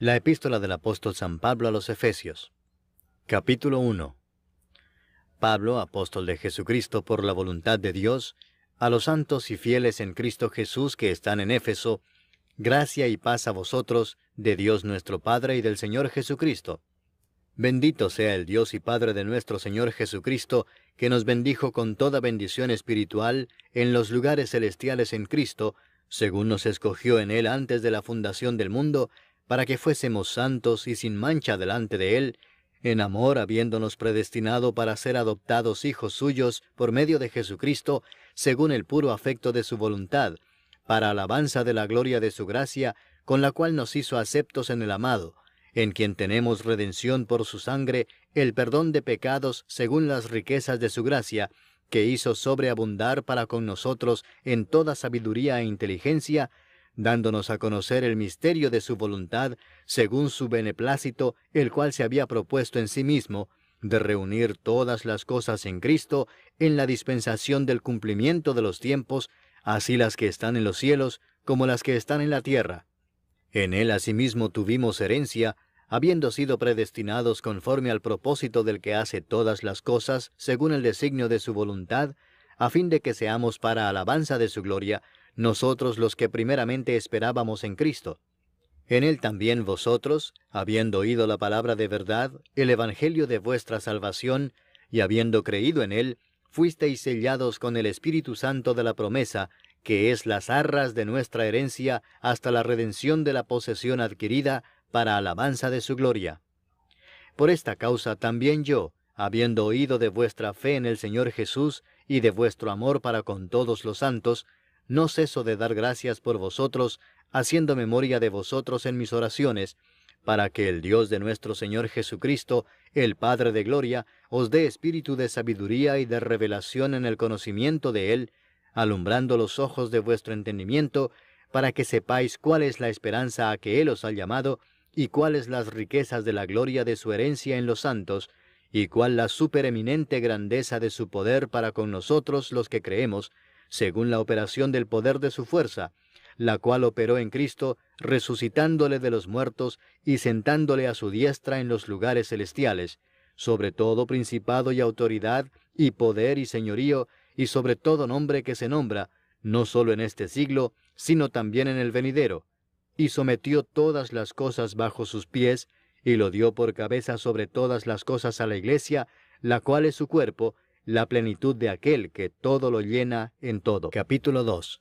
La epístola del apóstol San Pablo a los Efesios. Capítulo 1. Pablo, apóstol de Jesucristo por la voluntad de Dios, a los santos y fieles en Cristo Jesús que están en Éfeso, gracia y paz a vosotros, de Dios nuestro Padre y del Señor Jesucristo. Bendito sea el Dios y Padre de nuestro Señor Jesucristo, que nos bendijo con toda bendición espiritual en los lugares celestiales en Cristo, según nos escogió en Él antes de la fundación del mundo, para que fuésemos santos y sin mancha delante de Él, en amor habiéndonos predestinado para ser adoptados hijos suyos por medio de Jesucristo, según el puro afecto de su voluntad, para alabanza de la gloria de su gracia, con la cual nos hizo aceptos en el amado, en quien tenemos redención por su sangre, el perdón de pecados según las riquezas de su gracia, que hizo sobreabundar para con nosotros en toda sabiduría e inteligencia, dándonos a conocer el misterio de su voluntad, según su beneplácito, el cual se había propuesto en sí mismo, de reunir todas las cosas en Cristo, en la dispensación del cumplimiento de los tiempos, así las que están en los cielos, como las que están en la tierra. En Él asimismo tuvimos herencia, habiendo sido predestinados conforme al propósito del que hace todas las cosas, según el designio de su voluntad, a fin de que seamos para alabanza de su gloria, nosotros los que primeramente esperábamos en Cristo. En Él también vosotros, habiendo oído la palabra de verdad, el evangelio de vuestra salvación, y habiendo creído en Él, fuisteis sellados con el Espíritu Santo de la promesa, que es las arras de nuestra herencia hasta la redención de la posesión adquirida para alabanza de su gloria. Por esta causa también yo, habiendo oído de vuestra fe en el Señor Jesús y de vuestro amor para con todos los santos, no ceso de dar gracias por vosotros, haciendo memoria de vosotros en mis oraciones, para que el Dios de nuestro Señor Jesucristo, el Padre de gloria, os dé espíritu de sabiduría y de revelación en el conocimiento de Él, alumbrando los ojos de vuestro entendimiento, para que sepáis cuál es la esperanza a que Él os ha llamado, y cuáles las riquezas de la gloria de su herencia en los santos, y cuál la supereminente grandeza de su poder para con nosotros los que creemos, según la operación del poder de su fuerza, la cual operó en Cristo, resucitándole de los muertos y sentándole a su diestra en los lugares celestiales, sobre todo principado y autoridad, y poder y señorío, y sobre todo nombre que se nombra, no solo en este siglo, sino también en el venidero, y sometió todas las cosas bajo sus pies, y lo dio por cabeza sobre todas las cosas a la Iglesia, la cual es su cuerpo, la plenitud de aquel que todo lo llena en todo. Capítulo 2.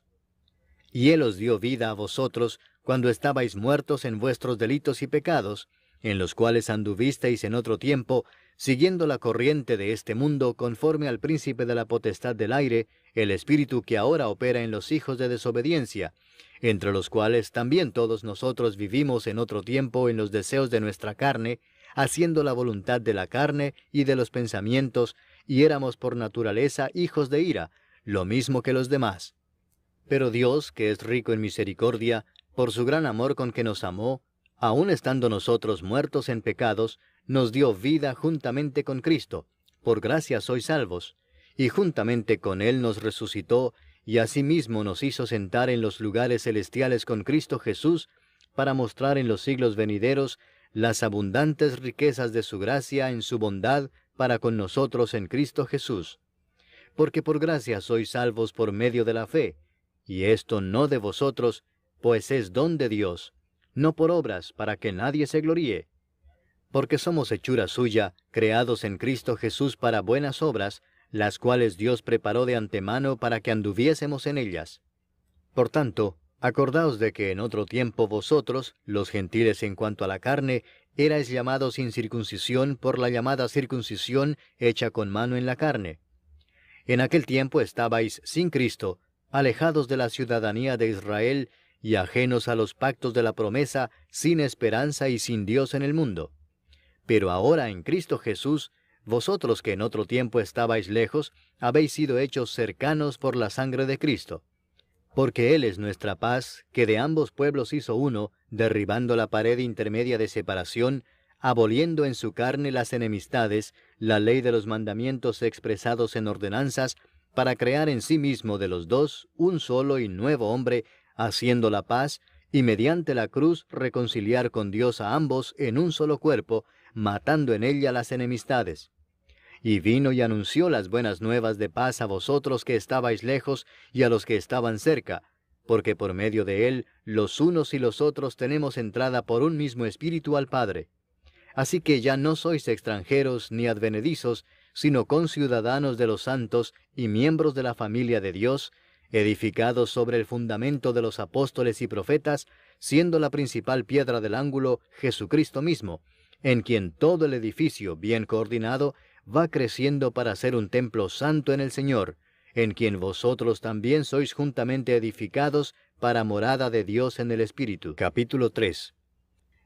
Y Él os dio vida a vosotros, cuando estabais muertos en vuestros delitos y pecados, en los cuales anduvisteis en otro tiempo, siguiendo la corriente de este mundo conforme al príncipe de la potestad del aire, el espíritu que ahora opera en los hijos de desobediencia, entre los cuales también todos nosotros vivimos en otro tiempo en los deseos de nuestra carne, haciendo la voluntad de la carne y de los pensamientos, y éramos por naturaleza hijos de ira, lo mismo que los demás. Pero Dios, que es rico en misericordia, por su gran amor con que nos amó, aun estando nosotros muertos en pecados, nos dio vida juntamente con Cristo. Por gracia sois salvos. Y juntamente con Él nos resucitó, y asimismo nos hizo sentar en los lugares celestiales con Cristo Jesús, para mostrar en los siglos venideros las abundantes riquezas de su gracia en su bondad para con nosotros en Cristo Jesús. Porque por gracia sois salvos por medio de la fe, y esto no de vosotros, pues es don de Dios, no por obras, para que nadie se gloríe. Porque somos hechura suya, creados en Cristo Jesús para buenas obras, las cuales Dios preparó de antemano para que anduviésemos en ellas. Por tanto, acordaos de que en otro tiempo vosotros, los gentiles en cuanto a la carne, erais llamados sin circuncisión por la llamada circuncisión hecha con mano en la carne. En aquel tiempo estabais sin Cristo, alejados de la ciudadanía de Israel, y ajenos a los pactos de la promesa, sin esperanza y sin Dios en el mundo. Pero ahora en Cristo Jesús, vosotros que en otro tiempo estabais lejos, habéis sido hechos cercanos por la sangre de Cristo. Porque Él es nuestra paz, que de ambos pueblos hizo uno, derribando la pared intermedia de separación, aboliendo en su carne las enemistades, la ley de los mandamientos expresados en ordenanzas, para crear en sí mismo de los dos un solo y nuevo hombre, haciendo la paz, y mediante la cruz reconciliar con Dios a ambos en un solo cuerpo, matando en ella las enemistades. Y vino y anunció las buenas nuevas de paz a vosotros que estabais lejos y a los que estaban cerca, porque por medio de él los unos y los otros tenemos entrada por un mismo espíritu al Padre. Así que ya no sois extranjeros ni advenedizos, sino conciudadanos de los santos y miembros de la familia de Dios, edificados sobre el fundamento de los apóstoles y profetas, siendo la principal piedra del ángulo Jesucristo mismo, en quien todo el edificio, bien coordinado, va creciendo para ser un templo santo en el Señor, en quien vosotros también sois juntamente edificados para morada de Dios en el Espíritu. Capítulo 3.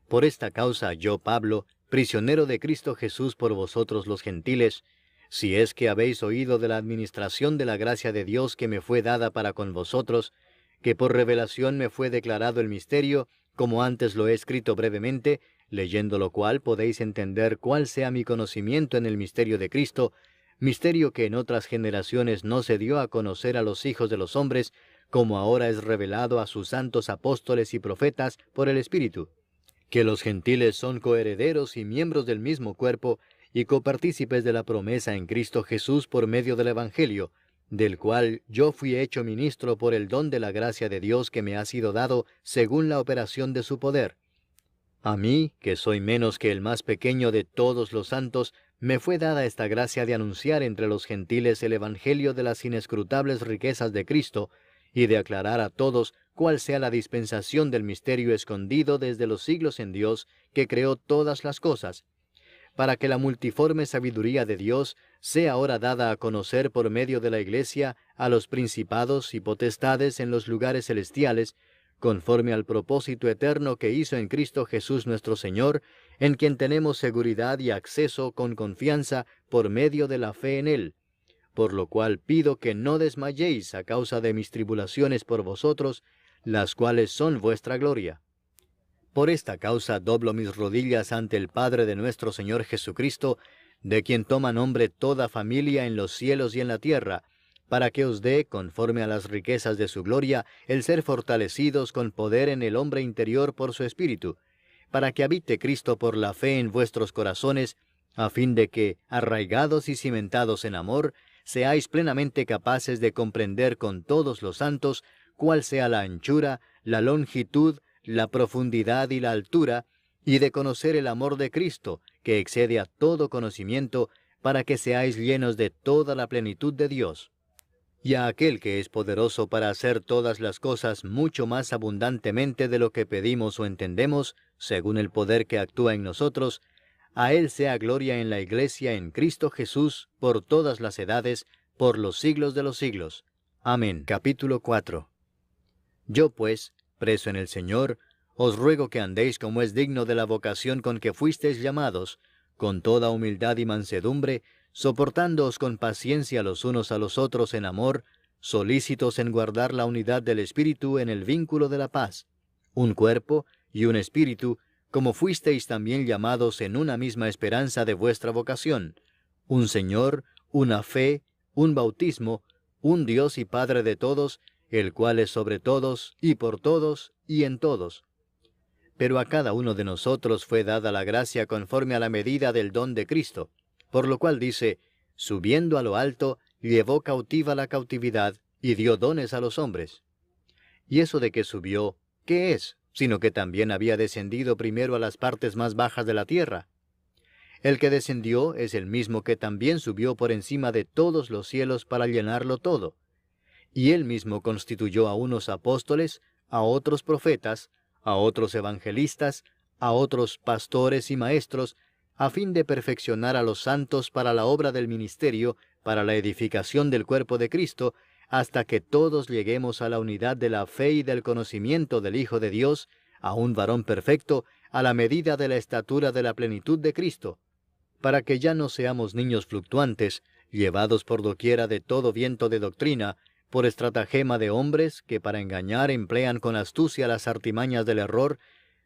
Por esta causa yo, Pablo, prisionero de Cristo Jesús por vosotros los gentiles, si es que habéis oído de la administración de la gracia de Dios que me fue dada para con vosotros, que por revelación me fue declarado el misterio, como antes lo he escrito brevemente, leyendo lo cual podéis entender cuál sea mi conocimiento en el misterio de Cristo, misterio que en otras generaciones no se dio a conocer a los hijos de los hombres, como ahora es revelado a sus santos apóstoles y profetas por el Espíritu, que los gentiles son coherederos y miembros del mismo cuerpo, y copartícipes de la promesa en Cristo Jesús por medio del Evangelio, del cual yo fui hecho ministro por el don de la gracia de Dios que me ha sido dado según la operación de su poder. A mí, que soy menos que el más pequeño de todos los santos, me fue dada esta gracia de anunciar entre los gentiles el Evangelio de las inescrutables riquezas de Cristo, y de aclarar a todos cuál sea la dispensación del misterio escondido desde los siglos en Dios, que creó todas las cosas, para que la multiforme sabiduría de Dios sea ahora dada a conocer por medio de la Iglesia a los principados y potestades en los lugares celestiales, conforme al propósito eterno que hizo en Cristo Jesús nuestro Señor, en quien tenemos seguridad y acceso con confianza por medio de la fe en Él. Por lo cual pido que no desmayéis a causa de mis tribulaciones por vosotros, las cuales son vuestra gloria. Por esta causa doblo mis rodillas ante el Padre de nuestro Señor Jesucristo, de quien toma nombre toda familia en los cielos y en la tierra, para que os dé, conforme a las riquezas de su gloria, el ser fortalecidos con poder en el hombre interior por su Espíritu, para que habite Cristo por la fe en vuestros corazones, a fin de que, arraigados y cimentados en amor, seáis plenamente capaces de comprender con todos los santos cuál sea la anchura, la longitud, la profundidad y la altura, y de conocer el amor de Cristo, que excede a todo conocimiento, para que seáis llenos de toda la plenitud de Dios. Y a aquel que es poderoso para hacer todas las cosas mucho más abundantemente de lo que pedimos o entendemos, según el poder que actúa en nosotros, a Él sea gloria en la Iglesia en Cristo Jesús, por todas las edades, por los siglos de los siglos. Amén. Capítulo 4. Yo pues, preso en el Señor, os ruego que andéis como es digno de la vocación con que fuisteis llamados, con toda humildad y mansedumbre, soportándoos con paciencia los unos a los otros en amor, solícitos en guardar la unidad del Espíritu en el vínculo de la paz, un cuerpo y un espíritu, como fuisteis también llamados en una misma esperanza de vuestra vocación, un Señor, una fe, un bautismo, un Dios y Padre de todos, el cual es sobre todos, y por todos, y en todos. Pero a cada uno de nosotros fue dada la gracia conforme a la medida del don de Cristo, por lo cual dice, subiendo a lo alto, llevó cautiva la cautividad, y dio dones a los hombres. Y eso de que subió, ¿qué es? Sino que también había descendido primero a las partes más bajas de la tierra. El que descendió es el mismo que también subió por encima de todos los cielos para llenarlo todo. Y él mismo constituyó a unos apóstoles, a otros profetas, a otros evangelistas, a otros pastores y maestros, a fin de perfeccionar a los santos para la obra del ministerio, para la edificación del cuerpo de Cristo, hasta que todos lleguemos a la unidad de la fe y del conocimiento del Hijo de Dios, a un varón perfecto, a la medida de la estatura de la plenitud de Cristo, para que ya no seamos niños fluctuantes, llevados por doquiera de todo viento de doctrina, por estratagema de hombres que para engañar emplean con astucia las artimañas del error,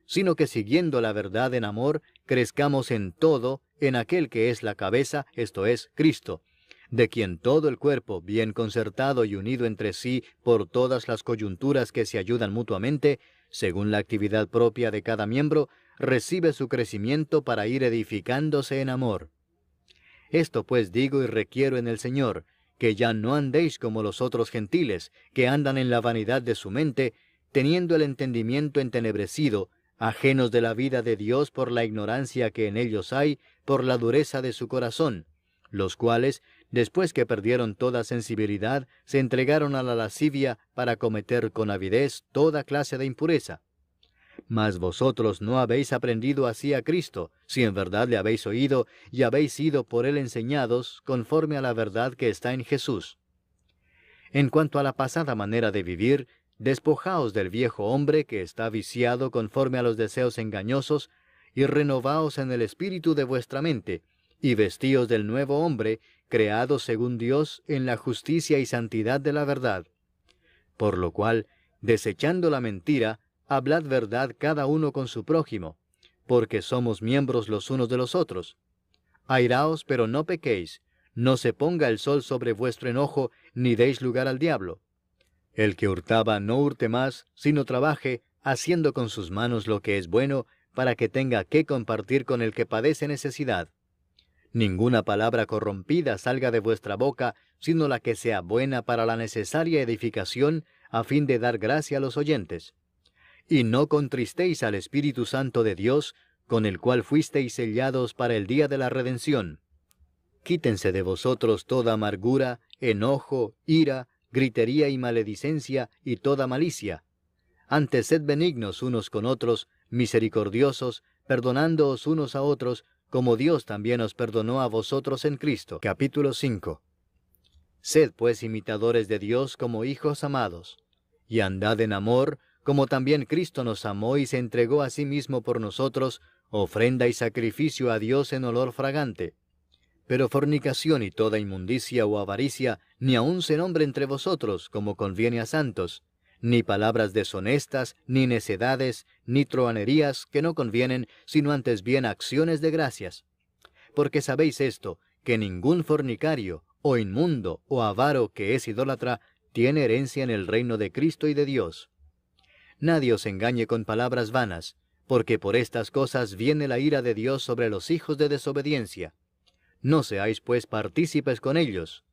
sino que siguiendo la verdad en amor, crezcamos en todo en aquel que es la cabeza, esto es, Cristo, de quien todo el cuerpo, bien concertado y unido entre sí por todas las coyunturas que se ayudan mutuamente, según la actividad propia de cada miembro, recibe su crecimiento para ir edificándose en amor. Esto pues digo y requiero en el Señor, que ya no andéis como los otros gentiles, que andan en la vanidad de su mente, teniendo el entendimiento entenebrecido, ajenos de la vida de Dios por la ignorancia que en ellos hay, por la dureza de su corazón, los cuales, después que perdieron toda sensibilidad, se entregaron a la lascivia para cometer con avidez toda clase de impureza. Mas vosotros no habéis aprendido así a Cristo, si en verdad le habéis oído y habéis sido por él enseñados, conforme a la verdad que está en Jesús. En cuanto a la pasada manera de vivir, despojaos del viejo hombre que está viciado conforme a los deseos engañosos, y renovaos en el espíritu de vuestra mente, y vestíos del nuevo hombre, creado según Dios en la justicia y santidad de la verdad. Por lo cual, desechando la mentira, hablad verdad cada uno con su prójimo, porque somos miembros los unos de los otros. Airaos, pero no pequéis, no se ponga el sol sobre vuestro enojo, ni deis lugar al diablo. El que hurtaba no hurte más, sino trabaje, haciendo con sus manos lo que es bueno, para que tenga que compartir con el que padece necesidad. Ninguna palabra corrompida salga de vuestra boca, sino la que sea buena para la necesaria edificación, a fin de dar gracia a los oyentes. Y no contristéis al Espíritu Santo de Dios, con el cual fuisteis sellados para el día de la redención. Quítense de vosotros toda amargura, enojo, ira, gritería y maledicencia, y toda malicia. Antes sed benignos unos con otros, misericordiosos, perdonándoos unos a otros, como Dios también os perdonó a vosotros en Cristo. Capítulo 5. Sed pues imitadores de Dios como hijos amados, y andad en amor, como también Cristo nos amó y se entregó a sí mismo por nosotros, ofrenda y sacrificio a Dios en olor fragante. Pero fornicación y toda inmundicia o avaricia, ni aun se nombre entre vosotros, como conviene a santos, ni palabras deshonestas, ni necedades, ni truhanerías que no convienen, sino antes bien acciones de gracias. Porque sabéis esto, que ningún fornicario, o inmundo, o avaro que es idólatra, tiene herencia en el reino de Cristo y de Dios. Nadie os engañe con palabras vanas, porque por estas cosas viene la ira de Dios sobre los hijos de desobediencia. No seáis pues partícipes con ellos,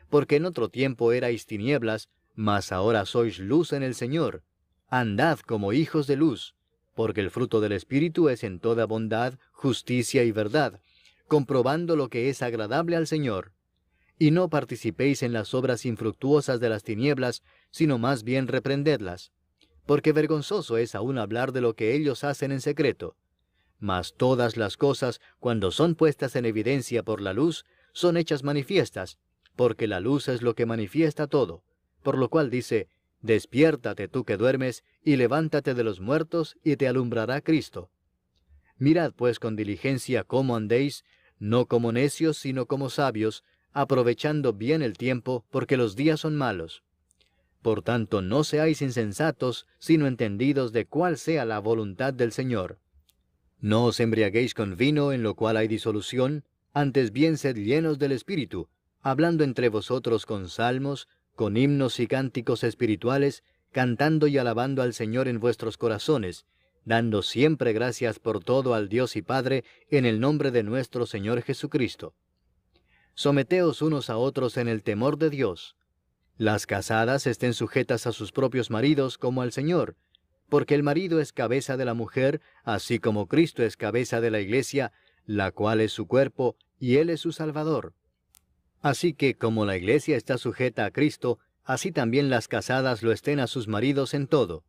porque en otro tiempo erais tinieblas, mas ahora sois luz en el Señor. Andad como hijos de luz, porque el fruto del Espíritu es en toda bondad, justicia y verdad, comprobando lo que es agradable al Señor. Y no participéis en las obras infructuosas de las tinieblas, sino más bien reprendedlas, porque vergonzoso es aún hablar de lo que ellos hacen en secreto. Mas todas las cosas, cuando son puestas en evidencia por la luz, son hechas manifiestas, porque la luz es lo que manifiesta todo. Por lo cual dice, despiértate tú que duermes, y levántate de los muertos, y te alumbrará Cristo. Mirad pues con diligencia cómo andéis, no como necios, sino como sabios, aprovechando bien el tiempo, porque los días son malos. Por tanto, no seáis insensatos, sino entendidos de cuál sea la voluntad del Señor. No os embriaguéis con vino, en lo cual hay disolución, antes bien sed llenos del Espíritu, hablando entre vosotros con salmos, con himnos y cánticos espirituales, cantando y alabando al Señor en vuestros corazones, dando siempre gracias por todo al Dios y Padre, en el nombre de nuestro Señor Jesucristo. Someteos unos a otros en el temor de Dios. Las casadas estén sujetas a sus propios maridos como al Señor, porque el marido es cabeza de la mujer, así como Cristo es cabeza de la iglesia, la cual es su cuerpo, y Él es su Salvador. Así que, como la iglesia está sujeta a Cristo, así también las casadas lo estén a sus maridos en todo.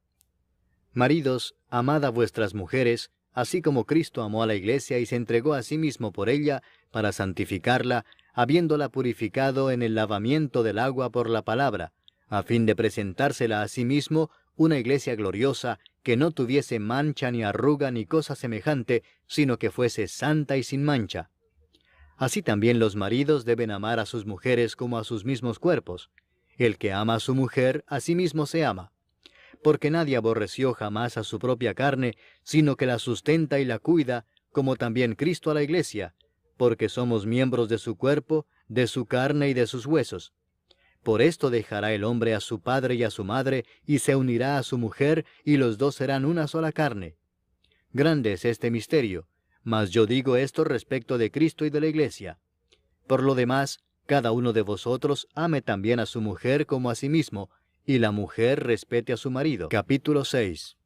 Maridos, amad a vuestras mujeres, así como Cristo amó a la iglesia y se entregó a sí mismo por ella, para santificarla, habiéndola purificado en el lavamiento del agua por la palabra, a fin de presentársela a sí mismo una iglesia gloriosa, que no tuviese mancha ni arruga ni cosa semejante, sino que fuese santa y sin mancha. Así también los maridos deben amar a sus mujeres como a sus mismos cuerpos. El que ama a su mujer, a sí mismo se ama. Porque nadie aborreció jamás a su propia carne, sino que la sustenta y la cuida, como también Cristo a la iglesia, porque somos miembros de su cuerpo, de su carne y de sus huesos. Por esto dejará el hombre a su padre y a su madre, y se unirá a su mujer, y los dos serán una sola carne. Grande es este misterio, mas yo digo esto respecto de Cristo y de la Iglesia. Por lo demás, cada uno de vosotros ame también a su mujer como a sí mismo, y la mujer respete a su marido. Capítulo 6.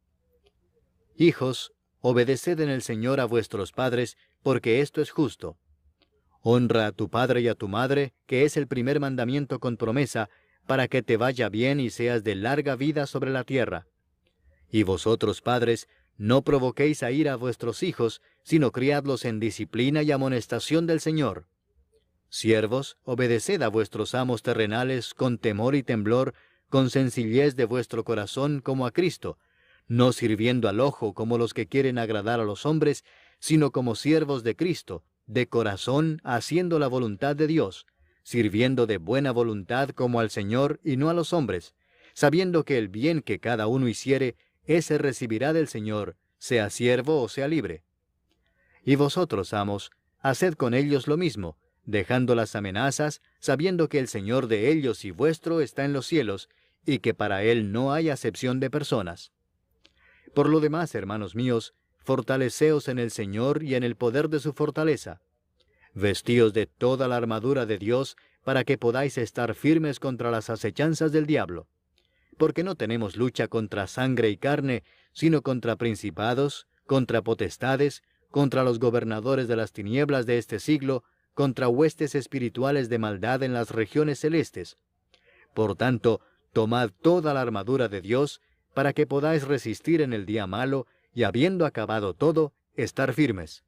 Hijos, obedeced en el Señor a vuestros padres, porque esto es justo. Honra a tu padre y a tu madre, que es el primer mandamiento con promesa, para que te vaya bien y seas de larga vida sobre la tierra. Y vosotros, padres, no provoquéis a ira a vuestros hijos, sino criadlos en disciplina y amonestación del Señor. Siervos, obedeced a vuestros amos terrenales con temor y temblor, con sencillez de vuestro corazón como a Cristo, no sirviendo al ojo como los que quieren agradar a los hombres, sino como siervos de Cristo, de corazón haciendo la voluntad de Dios, sirviendo de buena voluntad como al Señor y no a los hombres, sabiendo que el bien que cada uno hiciere, ese recibirá del Señor, sea siervo o sea libre. Y vosotros, amos, haced con ellos lo mismo, dejando las amenazas, sabiendo que el Señor de ellos y vuestro está en los cielos, y que para Él no hay acepción de personas. Por lo demás, hermanos míos, fortaleceos en el Señor y en el poder de su fortaleza. Vestíos de toda la armadura de Dios, para que podáis estar firmes contra las acechanzas del diablo. Porque no tenemos lucha contra sangre y carne, sino contra principados, contra potestades, contra los gobernadores de las tinieblas de este siglo, contra huestes espirituales de maldad en las regiones celestes. Por tanto, tomad toda la armadura de Dios, para que podáis resistir en el día malo, y habiendo acabado todo, estar firmes.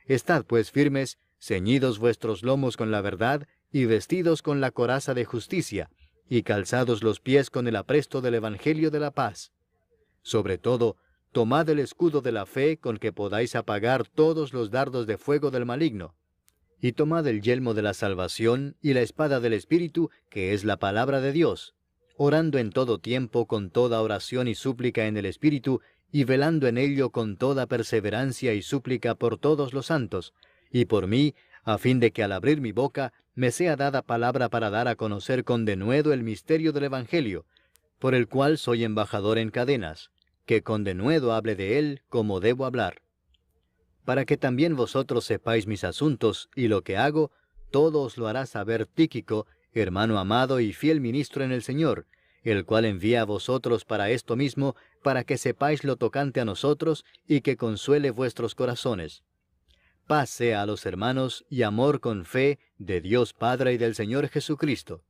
Estad pues firmes, ceñidos vuestros lomos con la verdad, y vestidos con la coraza de justicia, y calzados los pies con el apresto del Evangelio de la paz. Sobre todo, tomad el escudo de la fe con que podáis apagar todos los dardos de fuego del maligno. Y tomad el yelmo de la salvación y la espada del Espíritu, que es la palabra de Dios, orando en todo tiempo con toda oración y súplica en el Espíritu, y velando en ello con toda perseverancia y súplica por todos los santos, y por mí, a fin de que al abrir mi boca me sea dada palabra para dar a conocer con denuedo el misterio del Evangelio, por el cual soy embajador en cadenas, que con denuedo hable de él como debo hablar. Para que también vosotros sepáis mis asuntos y lo que hago, todo os lo hará saber Tíquico, hermano amado y fiel ministro en el Señor, el cual envía a vosotros para esto mismo, para que sepáis lo tocante a nosotros y que consuele vuestros corazones. Paz sea a los hermanos y amor con fe de Dios Padre y del Señor Jesucristo.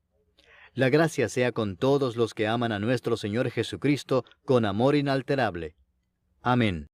La gracia sea con todos los que aman a nuestro Señor Jesucristo con amor inalterable. Amén.